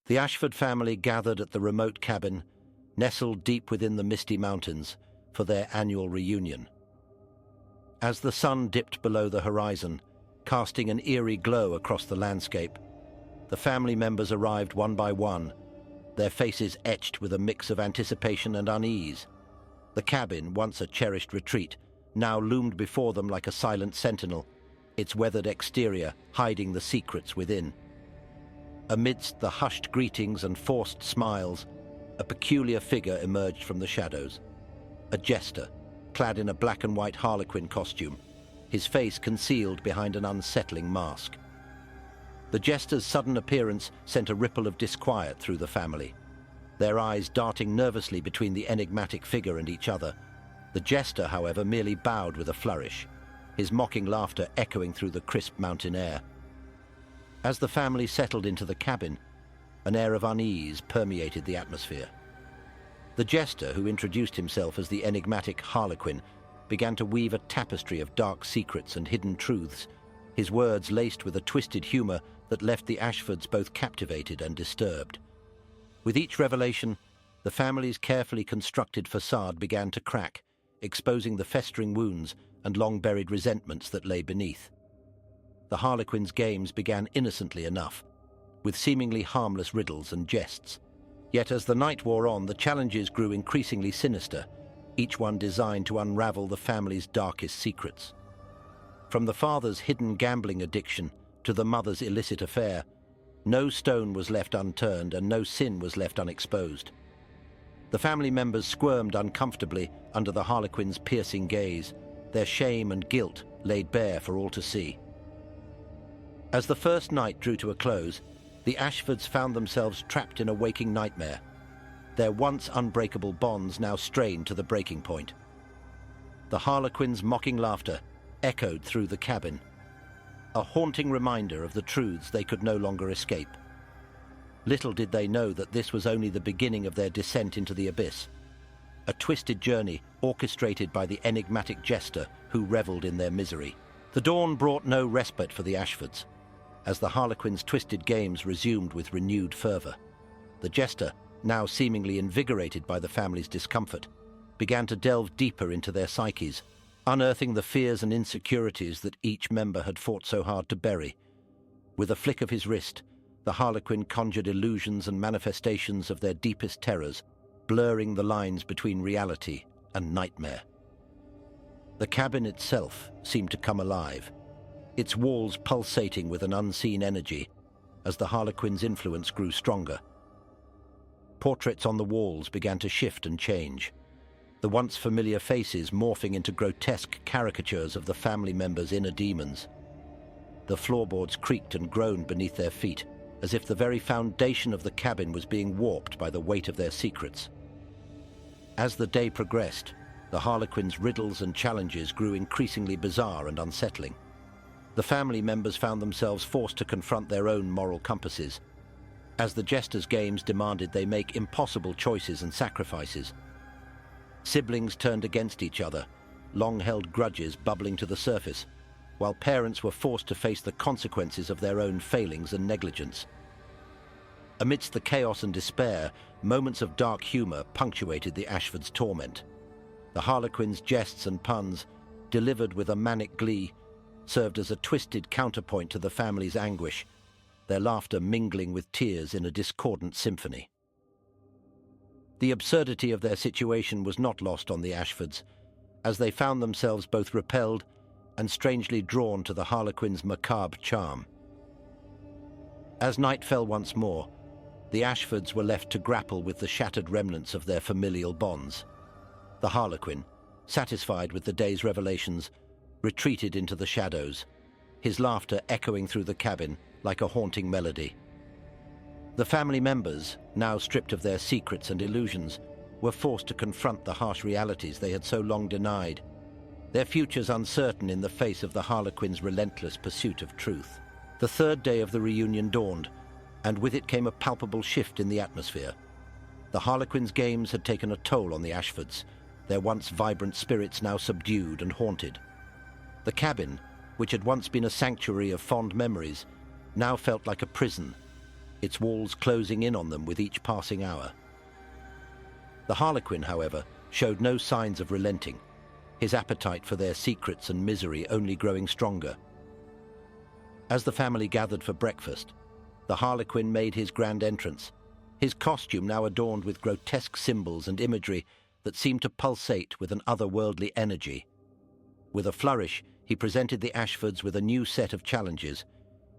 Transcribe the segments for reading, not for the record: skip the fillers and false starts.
The Ashford family gathered at the remote cabin, nestled deep within the misty mountains, for their annual reunion. As the sun dipped below the horizon, casting an eerie glow across the landscape, the family members arrived one by one, their faces etched with a mix of anticipation and unease. The cabin, once a cherished retreat, now loomed before them like a silent sentinel, its weathered exterior hiding the secrets within. Amidst the hushed greetings and forced smiles, a peculiar figure emerged from the shadows. A jester, clad in a black and white Harlequin costume, his face concealed behind an unsettling mask. The jester's sudden appearance sent a ripple of disquiet through the family, their eyes darting nervously between the enigmatic figure and each other. The jester, however, merely bowed with a flourish, his mocking laughter echoing through the crisp mountain air. As the family settled into the cabin, an air of unease permeated the atmosphere. The jester, who introduced himself as the enigmatic Harlequin, began to weave a tapestry of dark secrets and hidden truths, his words laced with a twisted humor that left the Ashfords both captivated and disturbed. With each revelation, the family's carefully constructed facade began to crack, exposing the festering wounds and long-buried resentments that lay beneath. The Harlequin's games began innocently enough, with seemingly harmless riddles and jests. Yet as the night wore on, the challenges grew increasingly sinister, each one designed to unravel the family's darkest secrets. From the father's hidden gambling addiction to the mother's illicit affair, no stone was left unturned and no sin was left unexposed. The family members squirmed uncomfortably under the Harlequin's piercing gaze, their shame and guilt laid bare for all to see. As the first night drew to a close, the Ashfords found themselves trapped in a waking nightmare, their once unbreakable bonds now strained to the breaking point. The Harlequin's mocking laughter echoed through the cabin, a haunting reminder of the truths they could no longer escape. Little did they know that this was only the beginning of their descent into the abyss, a twisted journey orchestrated by the enigmatic jester who reveled in their misery. The dawn brought no respite for the Ashfords, as the Harlequin's twisted games resumed with renewed fervor. The jester, now seemingly invigorated by the family's discomfort, began to delve deeper into their psyches, unearthing the fears and insecurities that each member had fought so hard to bury. With a flick of his wrist, the Harlequin conjured illusions and manifestations of their deepest terrors, blurring the lines between reality and nightmare. The cabin itself seemed to come alive, its walls pulsating with an unseen energy as the Harlequin's influence grew stronger. Portraits on the walls began to shift and change, the once familiar faces morphing into grotesque caricatures of the family members' inner demons. The floorboards creaked and groaned beneath their feet, as if the very foundation of the cabin was being warped by the weight of their secrets. As the day progressed, the Harlequin's riddles and challenges grew increasingly bizarre and unsettling. The family members found themselves forced to confront their own moral compasses, as the jester's games demanded they make impossible choices and sacrifices. Siblings turned against each other, long-held grudges bubbling to the surface, while parents were forced to face the consequences of their own failings and negligence. Amidst the chaos and despair, moments of dark humor punctuated the Ashfords' torment. The Harlequin's jests and puns, delivered with a manic glee, served as a twisted counterpoint to the family's anguish, their laughter mingling with tears in a discordant symphony. The absurdity of their situation was not lost on the Ashfords, as they found themselves both repelled and strangely drawn to the Harlequin's macabre charm. As night fell once more, the Ashfords were left to grapple with the shattered remnants of their familial bonds. The Harlequin, satisfied with the day's revelations, retreated into the shadows, his laughter echoing through the cabin like a haunting melody. The family members, now stripped of their secrets and illusions, were forced to confront the harsh realities they had so long denied, their futures uncertain in the face of the Harlequin's relentless pursuit of truth. The third day of the reunion dawned, and with it came a palpable shift in the atmosphere. The Harlequin's games had taken a toll on the Ashfords, their once vibrant spirits now subdued and haunted. The cabin, which had once been a sanctuary of fond memories, now felt like a prison, its walls closing in on them with each passing hour. The Harlequin, however, showed no signs of relenting, his appetite for their secrets and misery only growing stronger. As the family gathered for breakfast, the Harlequin made his grand entrance, his costume now adorned with grotesque symbols and imagery that seemed to pulsate with an otherworldly energy. With a flourish, he presented the Ashfords with a new set of challenges,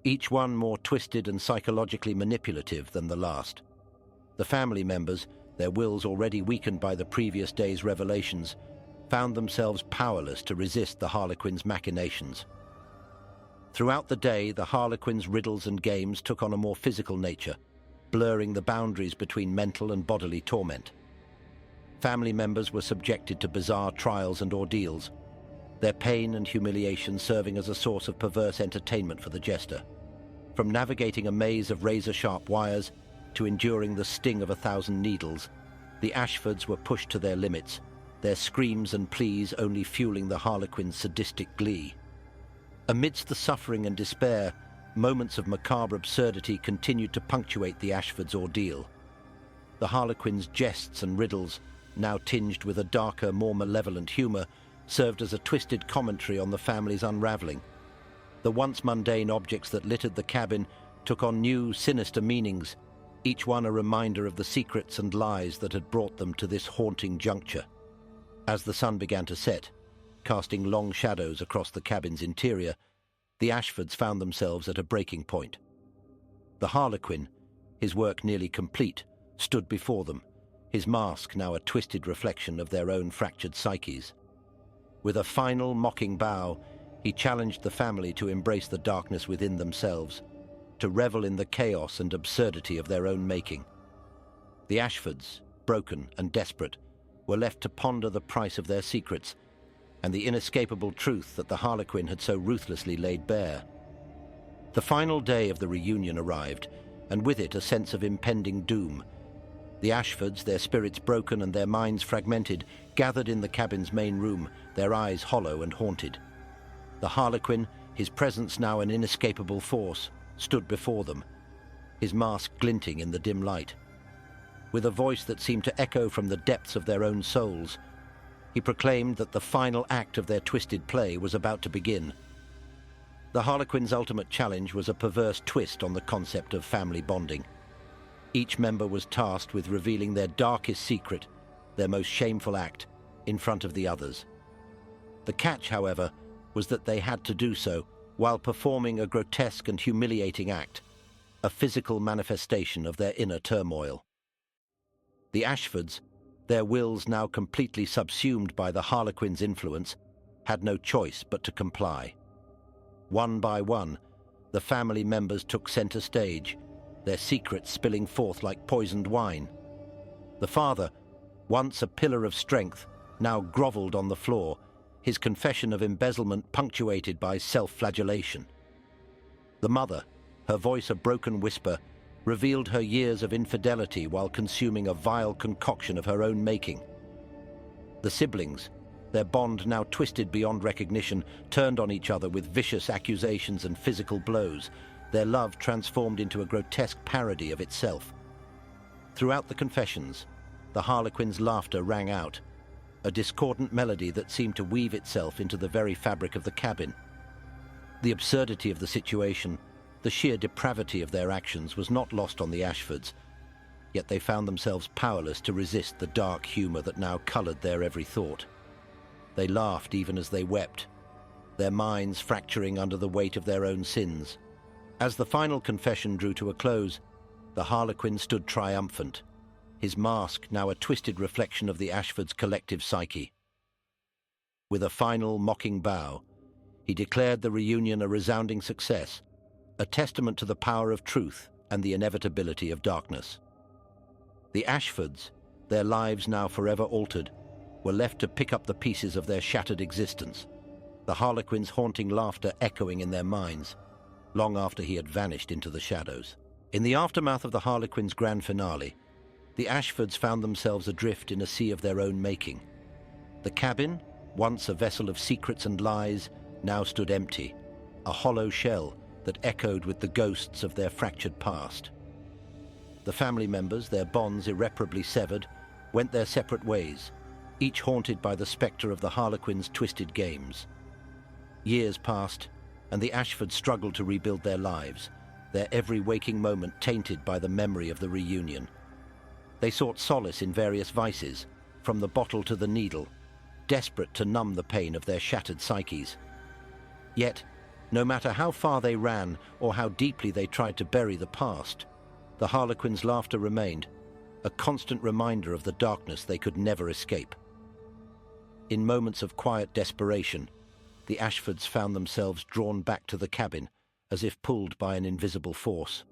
each one more twisted and psychologically manipulative than the last. The family members, their wills already weakened by the previous day's revelations, found themselves powerless to resist the Harlequin's machinations. Throughout the day, the Harlequin's riddles and games took on a more physical nature, blurring the boundaries between mental and bodily torment. Family members were subjected to bizarre trials and ordeals, their pain and humiliation serving as a source of perverse entertainment for the jester. From navigating a maze of razor-sharp wires to enduring the sting of 1,000 needles, the Ashfords were pushed to their limits, their screams and pleas only fueling the Harlequin's sadistic glee. Amidst the suffering and despair, moments of macabre absurdity continued to punctuate the Ashfords' ordeal. The Harlequin's jests and riddles, now tinged with a darker, more malevolent humor, served as a twisted commentary on the family's unraveling. The once mundane objects that littered the cabin took on new, sinister meanings, each one a reminder of the secrets and lies that had brought them to this haunting juncture. As the sun began to set, casting long shadows across the cabin's interior, the Ashfords found themselves at a breaking point. The Harlequin, his work nearly complete, stood before them, his mask now a twisted reflection of their own fractured psyches. With a final mocking bow, he challenged the family to embrace the darkness within themselves, to revel in the chaos and absurdity of their own making. The Ashfords, broken and desperate, were left to ponder the price of their secrets and the inescapable truth that the Harlequin had so ruthlessly laid bare. The final day of the reunion arrived, and with it a sense of impending doom. The Ashfords, their spirits broken and their minds fragmented, gathered in the cabin's main room, their eyes hollow and haunted. The Harlequin, his presence now an inescapable force, stood before them, his mask glinting in the dim light. With a voice that seemed to echo from the depths of their own souls, he proclaimed that the final act of their twisted play was about to begin. The Harlequin's ultimate challenge was a perverse twist on the concept of family bonding. Each member was tasked with revealing their darkest secret, their most shameful act, in front of the others. The catch, however, was that they had to do so while performing a grotesque and humiliating act, a physical manifestation of their inner turmoil. The Ashfords, their wills now completely subsumed by the Harlequin's influence, had no choice but to comply. One by one, the family members took center stage, their secrets spilling forth like poisoned wine. The father, once a pillar of strength, now groveled on the floor, his confession of embezzlement punctuated by self-flagellation. The mother, her voice a broken whisper, revealed her years of infidelity while consuming a vile concoction of her own making. The siblings, their bond now twisted beyond recognition, turned on each other with vicious accusations and physical blows, their love transformed into a grotesque parody of itself. Throughout the confessions, the Harlequin's laughter rang out, a discordant melody that seemed to weave itself into the very fabric of the cabin. The absurdity of the situation, the sheer depravity of their actions was not lost on the Ashfords, yet they found themselves powerless to resist the dark humor that now colored their every thought. They laughed even as they wept, their minds fracturing under the weight of their own sins. As the final confession drew to a close, the Harlequin stood triumphant, his mask now a twisted reflection of the Ashfords' collective psyche. With a final mocking bow, he declared the reunion a resounding success, a testament to the power of truth and the inevitability of darkness. The Ashfords, their lives now forever altered, were left to pick up the pieces of their shattered existence, the Harlequin's haunting laughter echoing in their minds, long after he had vanished into the shadows. In the aftermath of the Harlequin's grand finale, the Ashfords found themselves adrift in a sea of their own making. The cabin, once a vessel of secrets and lies, now stood empty, a hollow shell that echoed with the ghosts of their fractured past. The family members, their bonds irreparably severed, went their separate ways, each haunted by the spectre of the Harlequin's twisted games. Years passed, and the Ashfords struggled to rebuild their lives, their every waking moment tainted by the memory of the reunion. They sought solace in various vices, from the bottle to the needle, desperate to numb the pain of their shattered psyches. Yet, no matter how far they ran or how deeply they tried to bury the past, the Harlequin's laughter remained, a constant reminder of the darkness they could never escape. In moments of quiet desperation, the Ashfords found themselves drawn back to the cabin, as if pulled by an invisible force.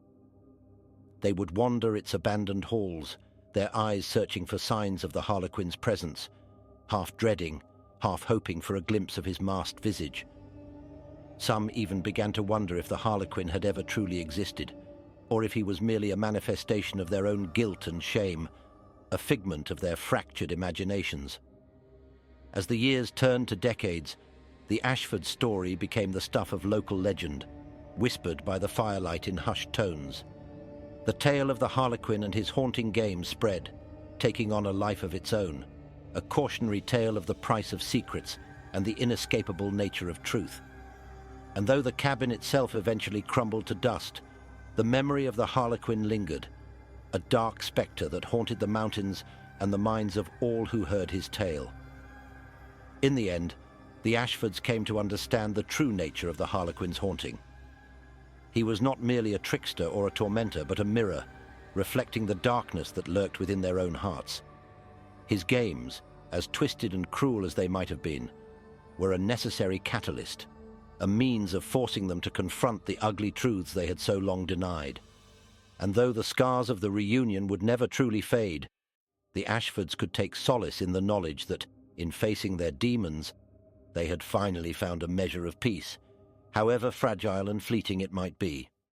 They would wander its abandoned halls, their eyes searching for signs of the Harlequin's presence, half dreading, half hoping for a glimpse of his masked visage. Some even began to wonder if the Harlequin had ever truly existed, or if he was merely a manifestation of their own guilt and shame, a figment of their fractured imaginations. As the years turned to decades, the Ashford story became the stuff of local legend, whispered by the firelight in hushed tones. The tale of the Harlequin and his haunting games spread, taking on a life of its own, a cautionary tale of the price of secrets and the inescapable nature of truth. And though the cabin itself eventually crumbled to dust, the memory of the Harlequin lingered, a dark spectre that haunted the mountains and the minds of all who heard his tale. In the end, the Ashfords came to understand the true nature of the Harlequin's haunting. He was not merely a trickster or a tormentor, but a mirror, reflecting the darkness that lurked within their own hearts. His games, as twisted and cruel as they might have been, were a necessary catalyst, a means of forcing them to confront the ugly truths they had so long denied. And though the scars of the reunion would never truly fade, the Ashfords could take solace in the knowledge that, in facing their demons, they had finally found a measure of peace, however fragile and fleeting it might be.